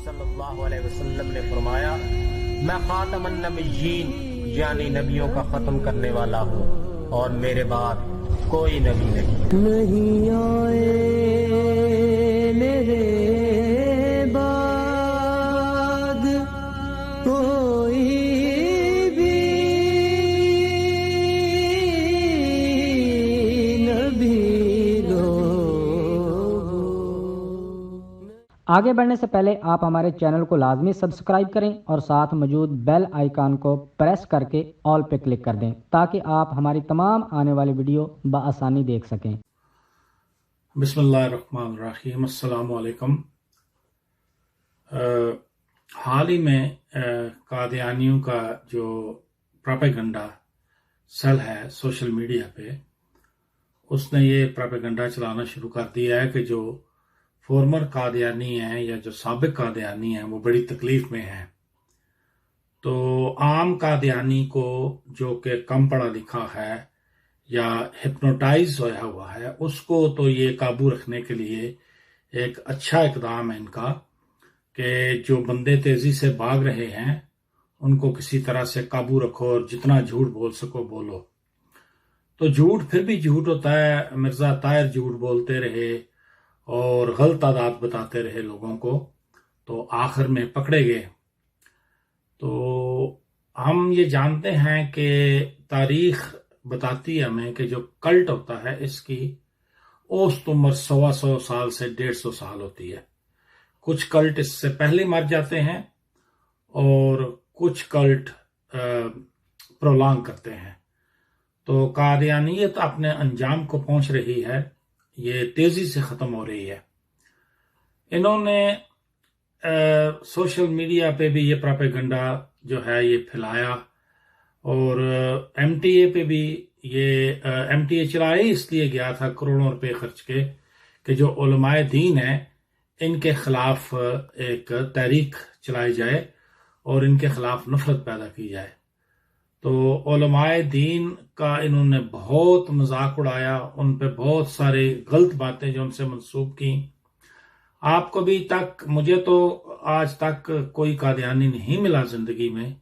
सल्लल्लाहु अलैहि वसल्लम ने फरमाया, मैं खातमुन नबिय्यीन यानी नबियों का खत्म करने वाला हूँ और मेरे बाद कोई नबी नहीं आए मेरे बाद कोई भी नबी आगे बढ़ने से पहले आप हमारे चैनल को लाजमी सब्सक्राइब करें और साथ मौजूद बेल आइकन को प्रेस करके ऑल पे क्लिक कर दें ताकि आप हमारी तमाम आने वाली वीडियो बआसानी देख सकें। बिस्मिल्लाहिर्रहमानिर्रहीम, अस्सलामु अलैकुम। हाल ही में कादियानियों का जो प्रोपेगेंडा सेल है सोशल मीडिया पे, उसने ये प्रोपेगेंडा चलाना शुरू कर दिया है कि जो फॉर्मर कादियानी हैं या जो साबिक कादियानी हैं वो बड़ी तकलीफ में हैं। तो आम कादियानी को जो कि कम पढ़ा लिखा है या हिप्नोटाइज होया हुआ है, उसको तो ये काबू रखने के लिए एक अच्छा इकदाम है इनका कि जो बंदे तेजी से भाग रहे हैं उनको किसी तरह से काबू रखो और जितना झूठ बोल सको बोलो। तो झूठ फिर भी झूठ होता है। मिर्जा ताहिर झूठ बोलते रहे और गलत आदात बताते रहे लोगों को, तो आखिर में पकड़े गए। तो हम ये जानते हैं कि तारीख बताती है हमें कि जो कल्ट होता है इसकी औसत उम्र 125 साल से 150 साल होती है। कुछ कल्ट इससे पहले मर जाते हैं और कुछ कल्ट प्रोलॉन्ग करते हैं। तो कादियानियत अपने अंजाम को पहुंच रही है, ये तेजी से खत्म हो रही है। इन्होंने सोशल मीडिया पे भी ये प्रोपेगेंडा जो है ये फैलाया और एमटीए पे भी ये एमटीए चलाए इसलिए गया था करोड़ों रुपए खर्च के कि जो उलमाए दीन है इनके खिलाफ एक तहरीक चलाई जाए और इनके खिलाफ नफरत पैदा की जाए। तो उलमाए दीन का इन्होंने बहुत मजाक उड़ाया, उन पे बहुत सारी गलत बातें जो उनसे मंसूब की। आपको भी तक, मुझे तो आज तक कोई कादियानी नहीं मिला जिंदगी में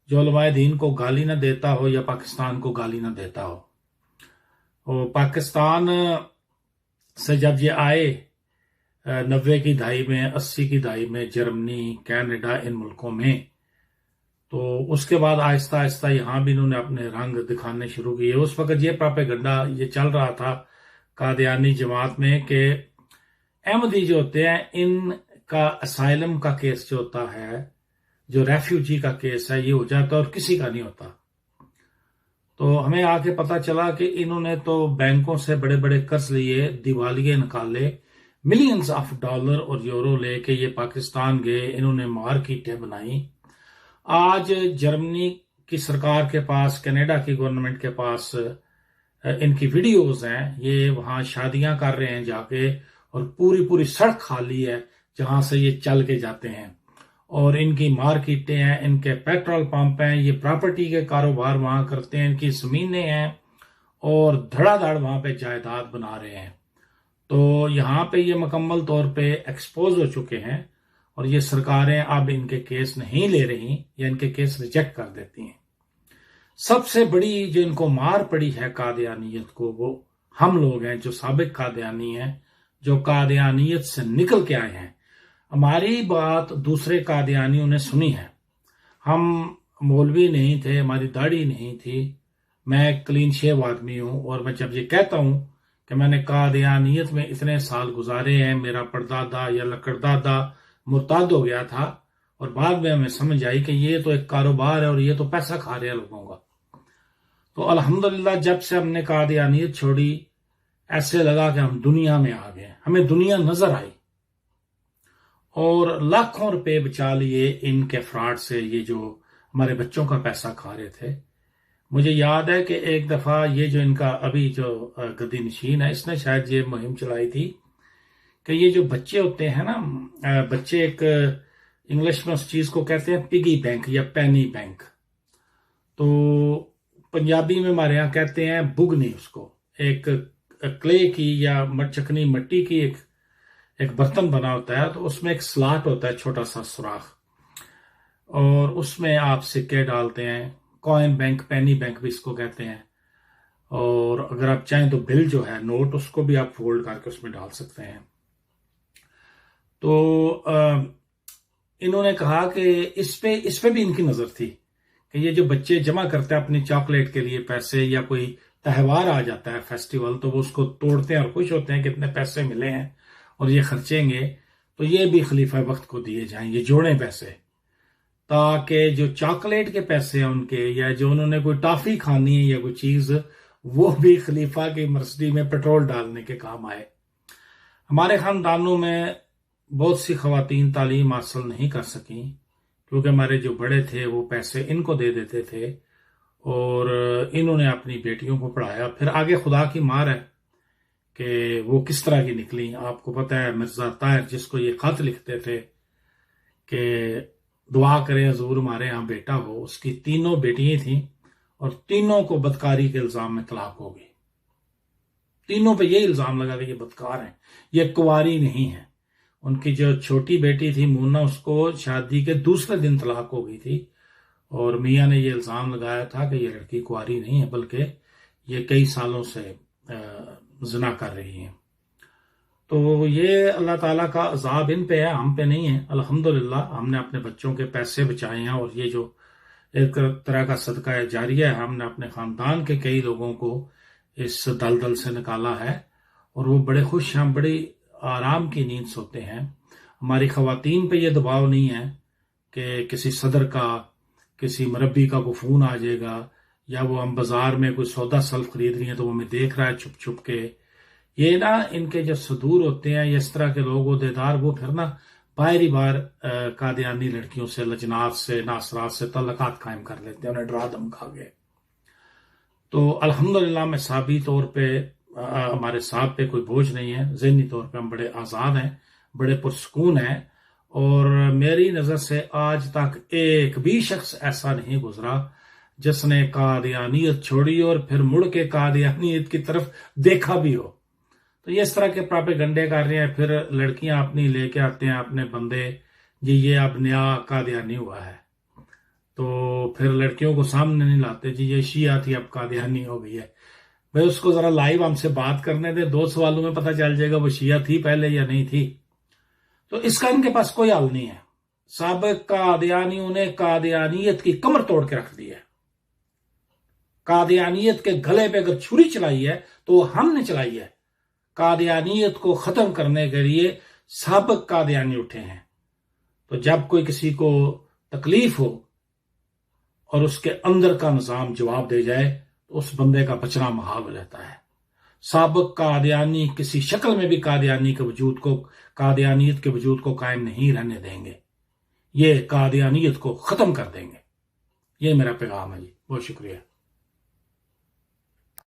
जो उलमाए दीन को गाली ना देता हो या पाकिस्तान को गाली ना देता हो। और पाकिस्तान से जब ये आए 90 की दहाई में, 80 की दहाई में, जर्मनी, कनाडा, इन मुल्कों में, तो उसके बाद आहिस्ता आहिस्ता यहाँ भी इन्होंने अपने रंग दिखाने शुरू किए। उस वक्त ये प्रोपेगेंडा ये चल रहा था कादियानी जमात में कि अहमदी जो होते हैं इनका असाइलम का केस जो होता है, जो रेफ्यूजी का केस है, ये हो जाता है और किसी का नहीं होता। तो हमें आके पता चला कि इन्होंने तो बैंकों से बड़े बड़े कर्ज लिए, दिवालिये निकाले, मिलियंस ऑफ डॉलर और यूरो लेके ये पाकिस्तान गए, इन्होंने मार्केटें बनाई। आज जर्मनी की सरकार के पास, कनाडा की गवर्नमेंट के पास इनकी वीडियोस हैं, ये वहां शादियां कर रहे हैं जाके और पूरी पूरी सड़क खाली है जहां से ये चल के जाते हैं और इनकी मार्केटें हैं, इनके पेट्रोल पंप हैं, ये प्रॉपर्टी के कारोबार वहां करते हैं, इनकी जमीनें हैं और धड़ाधड़ वहां पे जायदाद बना रहे हैं। तो यहाँ पे ये मुकम्मल तौर पे एक्सपोज हो चुके हैं और ये सरकारें अब इनके केस नहीं ले रही या इनके केस रिजेक्ट कर देती हैं। सबसे बड़ी जो इनको मार पड़ी है कादियानियत को, वो हम लोग हैं जो साबिक कादियानी हैं, जो कादियानियत से निकल के आए हैं। हमारी बात दूसरे कादियानियों ने सुनी है। हम मौलवी नहीं थे, हमारी दाढ़ी नहीं थी, मैं क्लीन शेव आदमी हूं और मैं जब ये कहता हूं कि मैंने कादियानियत में इतने साल गुजारे हैं, मेरा परदादा या लकड़दादा मुर्ताद हो गया था और बाद में हमें समझ आई कि ये तो एक कारोबार है और ये तो पैसा खा रहे हैं लोगों का। तो अल्हम्दुलिल्लाह जब से हमने कादियानियत छोड़ी, ऐसे लगा कि हम दुनिया में आ गए, हमें दुनिया नजर आई और लाखों रुपए बचा लिए इनके फ्रॉड से, ये जो हमारे बच्चों का पैसा खा रहे थे। मुझे याद है कि एक दफा ये जो इनका अभी जो गद्दी नशीन है, इसने शायद ये मुहिम चलाई थी कि ये जो बच्चे होते हैं ना, बच्चे एक इंग्लिश में उस चीज को कहते हैं पिगी बैंक या पेनी बैंक, तो पंजाबी में हमारे यहाँ कहते हैं बुगनी। उसको एक क्ले की या चकनी मिट्टी की ایک برتن بنا ہوتا ہے، تو اس میں ایک سلاٹ ہوتا ہے، چھوٹا سا سوراخ، اور اس میں آپ سکے ڈالتے ہیں، کوائن بینک، پینی بینک بھی اس کو کہتے ہیں، اور اگر آپ چاہیں تو بل جو ہے، نوٹ، اس کو بھی آپ فولڈ کر کے اس میں ڈال سکتے ہیں۔ تو انہوں نے کہا کہ اس پہ بھی ان کی نظر تھی کہ یہ جو بچے جمع کرتے ہیں اپنی چاکلیٹ کے لیے پیسے، یا کوئی تہوار آ جاتا ہے، فیسٹیول، تو وہ اس کو توڑتے ہیں اور خوش ہوتے ہیں کہ اتنے پیسے ملے ہیں اور یہ خرچیں گے، تو یہ بھی خلیفہ وقت کو دیے جائیں، یہ جوڑیں پیسے، تاکہ جو چاکلیٹ کے پیسے ہیں ان کے، یا جو انہوں نے کوئی ٹافی کھانی ہے یا کوئی چیز، وہ بھی خلیفہ کی مرسڈی میں پیٹرول ڈالنے کے کام آئے۔ ہمارے خاندانوں میں بہت سی خواتین تعلیم حاصل نہیں کر سکیں، کیونکہ ہمارے جو بڑے تھے وہ پیسے ان کو دے دیتے تھے، اور انہوں نے اپنی بیٹیوں کو پڑھایا۔ پھر آگے خدا کی مار ہے کہ وہ کس طرح کی نکلی۔ آپ کو پتہ ہے مرزا طاہر جس کو یہ خط لکھتے تھے کہ دعا کریں حضور ہمارے ہاں بیٹا ہو، اس کی تینوں بیٹیاں تھیں اور تینوں کو بدکاری کے الزام میں طلاق ہو گئی۔ تینوں پہ یہ الزام لگا کہ یہ بدکار ہیں، یہ کنواری نہیں ہیں۔ ان کی جو چھوٹی بیٹی تھی مونا، اس کو شادی کے دوسرے دن طلاق ہو گئی تھی، اور میاں نے یہ الزام لگایا تھا کہ یہ لڑکی کنواری نہیں ہے، بلکہ یہ کئی سالوں سے زنا کر رہی ہیں۔ تو یہ اللہ تعالیٰ کا عذاب ان پہ ہے، ہم پہ نہیں ہے۔ الحمدللہ ہم نے اپنے بچوں کے پیسے بچائے ہیں، اور یہ جو ایک طرح کا صدقہ جاریہ ہے، ہم نے اپنے خاندان کے کئی لوگوں کو اس دلدل سے نکالا ہے، اور وہ بڑے خوش ہیں، بڑی آرام کی نیند سوتے ہیں۔ ہماری خواتین پہ یہ دباؤ نہیں ہے کہ کسی صدر کا، کسی مربی کا کوئی فون آ جائے گا، یا وہ ہم بازار میں کوئی سودا سلف خرید رہی ہیں تو وہ ہمیں دیکھ رہا ہے چھپ چھپ کے۔ یہ نا ان کے جو صدور ہوتے ہیں یا اس طرح کے لوگ عہدیدار، وہ پھر نا باہری بار قادیانی لڑکیوں سے، لجنات سے، ناصرات سے تعلقات قائم کر لیتے ہیں، انہیں ڈرا دھمکا کے۔ تو الحمدللہ میں ثابی طور پہ ہمارے ساتھ پہ کوئی بوجھ نہیں ہے، ذہنی طور پہ ہم بڑے آزاد ہیں، بڑے پرسکون ہیں، اور میری نظر سے آج تک ایک بھی شخص ایسا نہیں گزرا جس نے قادیانیت چھوڑی اور پھر مڑ کے قادیانیت کی طرف دیکھا بھی ہو۔ تو یہ اس طرح کے پراپیگنڈے کر رہے ہیں، پھر لڑکیاں اپنی لے کے آتے ہیں اپنے بندے، جی یہ اب نیا قادیانی ہوا ہے، تو پھر لڑکیوں کو سامنے نہیں لاتے، جی یہ شیعہ تھی اب قادیانی ہو گئی ہے۔ بھائی اس کو ذرا لائیو ہم سے بات کرنے دے، 2 سوالوں میں پتہ چل جائے گا وہ شیعہ تھی پہلے یا نہیں تھی۔ تو اس کا ان کے پاس کوئی حل نہیں ہے۔ سابق قادیانیوں نے قادیانیت کی کمر توڑ کے رکھ دی ہے۔ قادیانیت کے گلے پہ اگر چھری چلائی ہے تو وہ ہم نے چلائی ہے۔ قادیانیت کو ختم کرنے کے لیے سابق قادیانی اٹھے ہیں۔ تو جب کوئی کسی کو تکلیف ہو اور اس کے اندر کا نظام جواب دے جائے تو اس بندے کا بچنا محال ہو جاتا ہے۔ سابق قادیانی کسی شکل میں بھی قادیانیت کے وجود کو قائم نہیں رہنے دیں گے، یہ قادیانیت کو ختم کر دیں گے۔ یہ میرا پیغام ہے جی، بہت شکریہ۔